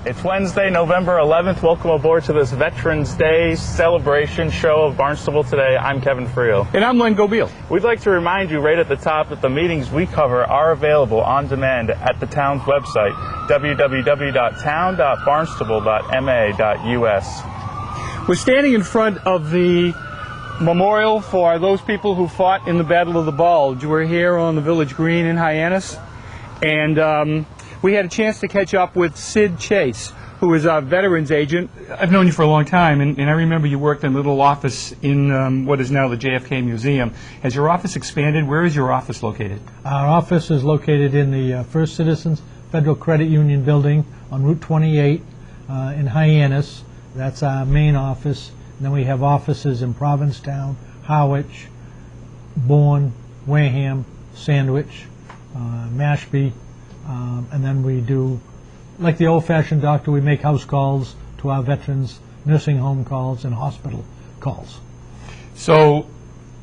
It's Wednesday, November 11th. Welcome aboard to this Veterans Day celebration show of Barnstable Today. I'm Kevin Friel. And I'm Len Gobeil. We'd like to remind you right at the top that the meetings we cover are available on demand at the town's website, www.town.barnstable.ma.us. We're standing in front of the memorial for those people who fought in the Battle of the Bulge. We're here on the Village Green in Hyannis, and we had a chance to catch up with Sid Chase, who is our veterans agent. I've known you for a long time, and I remember you worked in a little office in what is now the JFK Museum. Has your office expanded? Where is your office located? Our office is located in the First Citizens Federal Credit Union building on Route 28 in Hyannis. That's our main office. And then we have offices in Provincetown, Harwich, Bourne, Wareham, Sandwich, Mashpee. And then we do, like the old-fashioned doctor, we make house calls to our veterans, nursing home calls, and hospital calls. So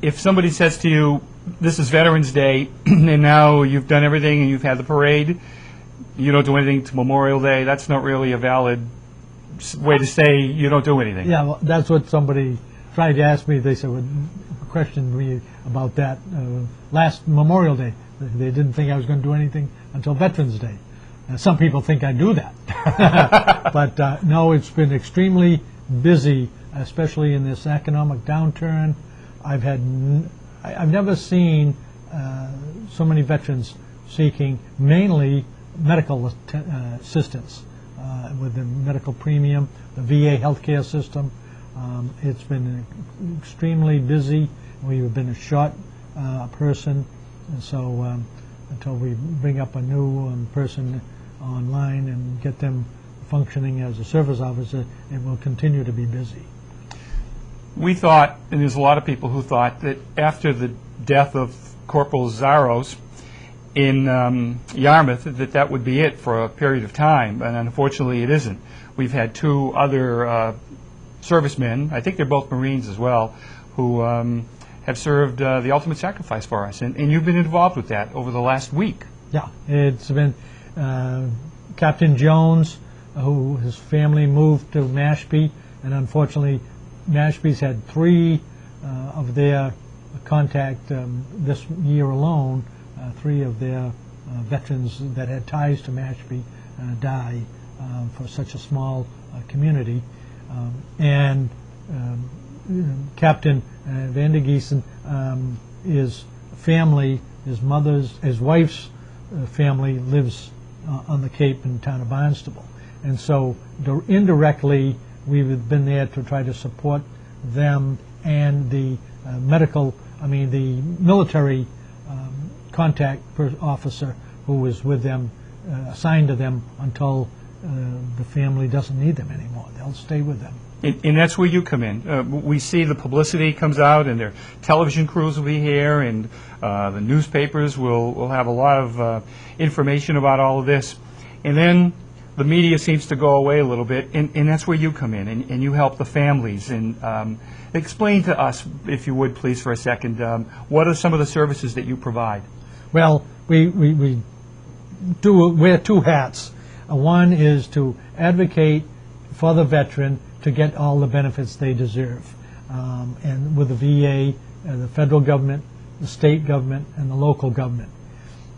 if somebody says to you, this is Veterans Day, and now you've done everything and you've had the parade, you don't do anything to Memorial Day, that's not really a valid way to say you don't do anything. Yeah, well, that's what somebody tried to ask me. They said, questioned me about that last Memorial Day. They didn't think I was going to do anything until Veterans Day. Some people think I do that. But no, it's been extremely busy, especially in this economic downturn. I've never seen so many veterans seeking mainly medical assistance with the medical premium, the VA healthcare system. It's been extremely busy. We've been a short person. And so until we bring up a new person online and get them functioning as a service officer, it will continue to be busy. We thought, and there's a lot of people who thought, that after the death of Corporal Zaros in Yarmouth, that would be it for a period of time, and unfortunately it isn't. We've had two other servicemen, I think they're both Marines as well, who have served the ultimate sacrifice for us, and you've been involved with that over the last week. Yeah, it's been Captain Jones, who his family moved to Mashpee, and unfortunately Mashpee's had three of their contact this year alone, three of their veterans that had ties to Mashpee die for such a small community. And Captain Vander Giesen, his family, his wife's family lives on the Cape in the town of Barnstable. And so indirectly, we've been there to try to support them and the the military contact officer who was with them, assigned to them until the family doesn't need them anymore. They'll stay with them. And that's where you come in. We see the publicity comes out, and their television crews will be here, and the newspapers will have a lot of information about all of this. And then the media seems to go away a little bit, and that's where you come in, and you help the families. And explain to us, if you would, please, for a second, what are some of the services that you provide? Well, we wear two hats. One is to advocate for the veteran to get all the benefits they deserve. And with the VA, the federal government, the state government, and the local government.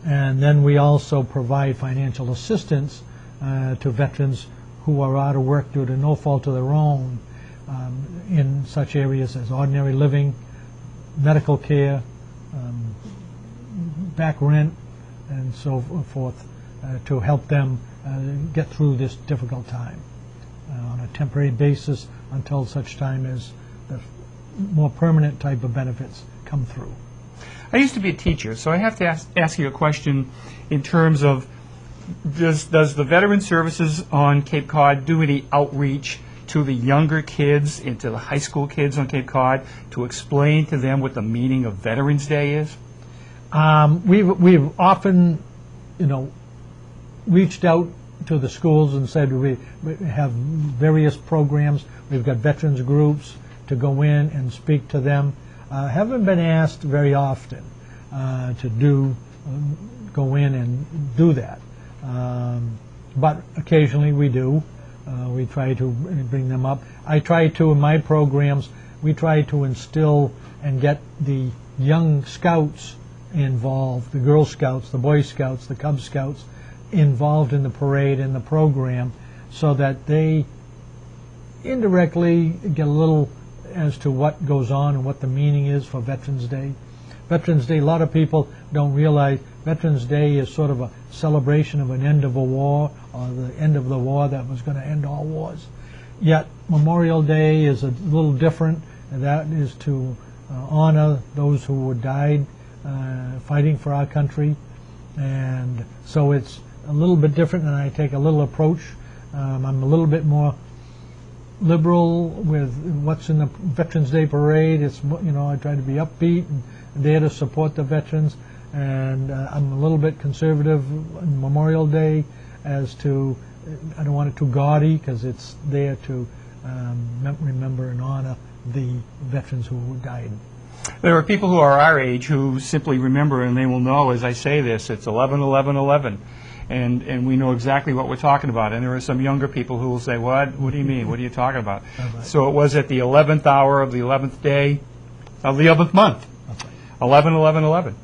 And then we also provide financial assistance to veterans who are out of work due to no fault of their own in such areas as ordinary living, medical care, back rent, and so forth, to help them get through this difficult time on a temporary basis until such time as the more permanent type of benefits come through. I used to be a teacher, so I have to ask you a question in terms of, does the Veteran Services on Cape Cod do any outreach to the younger kids and to the high school kids on Cape Cod to explain to them what the meaning of Veterans Day is? We've often, reached out to the schools and said we have various programs. We've got veterans groups to go in and speak to them. Haven't been asked very often to go in and do that, but occasionally we do. We try to bring them up. I try to, in my programs, we try to instill and get the young scouts involved, the Girl Scouts, the Boy Scouts, the Cub Scouts, involved in the parade and the program, so that they indirectly get a little as to what goes on and what the meaning is for Veterans Day. Veterans Day, a lot of people don't realize Veterans Day is sort of a celebration of an end of a war, or the end of the war that was going to end all wars. Yet Memorial Day is a little different, and that is to honor those who died fighting for our country. And so it's a little bit different, and I take a little approach. I'm a little bit more liberal with what's in the Veterans Day parade. It's, you know, I try to be upbeat and there to support the veterans, and I'm a little bit conservative on Memorial Day as to, I don't want it too gaudy, because it's there to remember and honor the veterans who died. There are people who are our age who simply remember, and they will know as I say this, it's 11/11/11. And we know exactly what we're talking about. And there are some younger people who will say, what do you mean? What are you talking about? So it was at the 11th hour of the 11th day of the 11th month, 11/11/11.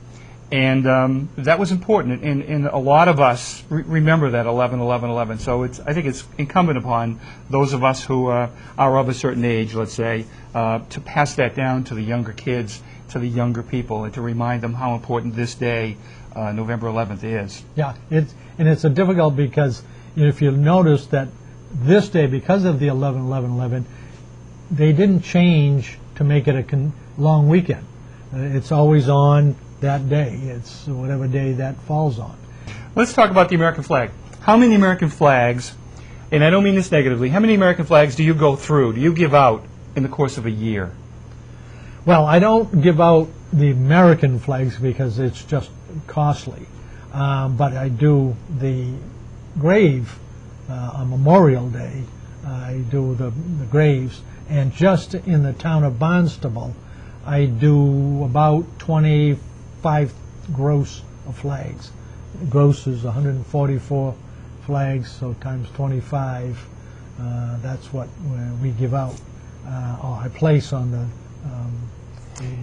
And that was important. And a lot of us remember that 11/11/11. So I think it's incumbent upon those of us who are of a certain age, let's say, to pass that down to the younger kids, to the younger people, and to remind them how important this day, November 11th, is. Yeah, it's a difficult, because if you'll notice that this day, because of the 11/11/11, they didn't change to make it a long weekend. It's always on that day. It's whatever day that falls on. Let's talk about the American flag. How many American flags, and I don't mean this negatively, how many American flags do you go through, do you give out in the course of a year? Well, I don't give out the American flags because it's just costly, but I do the grave on Memorial Day. I do the graves, and just in the town of Barnstable, I do about 25 gross of flags. Gross is 144 flags, so times 25, that's what we give out, or I place on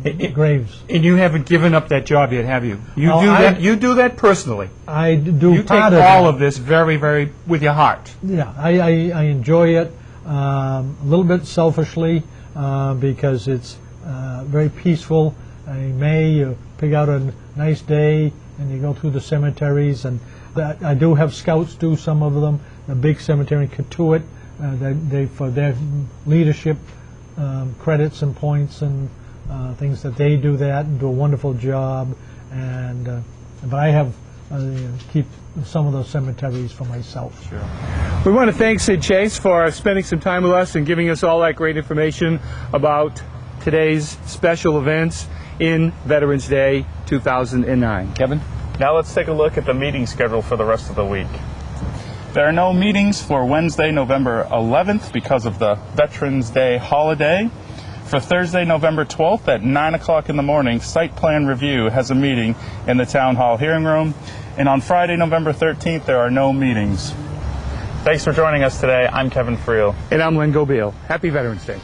the graves. And you haven't given up that job yet, have you? You do that personally. I do. You part take of all it. of this very, very with your heart. Yeah, I enjoy it a little bit selfishly, because it's very peaceful. In May, you pick out a nice day and you go through the cemeteries, and I do have scouts do some of them. The big cemetery in Katuitt, they for their leadership credits and points and things that they do that and do a wonderful job. And but I have keep some of those cemeteries for myself. Sure. We want to thank Sid Chase for spending some time with us and giving us all that great information about today's special events in Veterans Day 2009. Kevin? Now let's take a look at the meeting schedule for the rest of the week. There are no meetings for Wednesday, November 11th because of the Veterans Day holiday. For Thursday, November 12th at 9 o'clock in the morning, Site Plan Review has a meeting in the Town Hall hearing room. And on Friday, November 13th, there are no meetings. Thanks for joining us today. I'm Kevin Friel. And I'm Len Gobeil. Happy Veterans Day.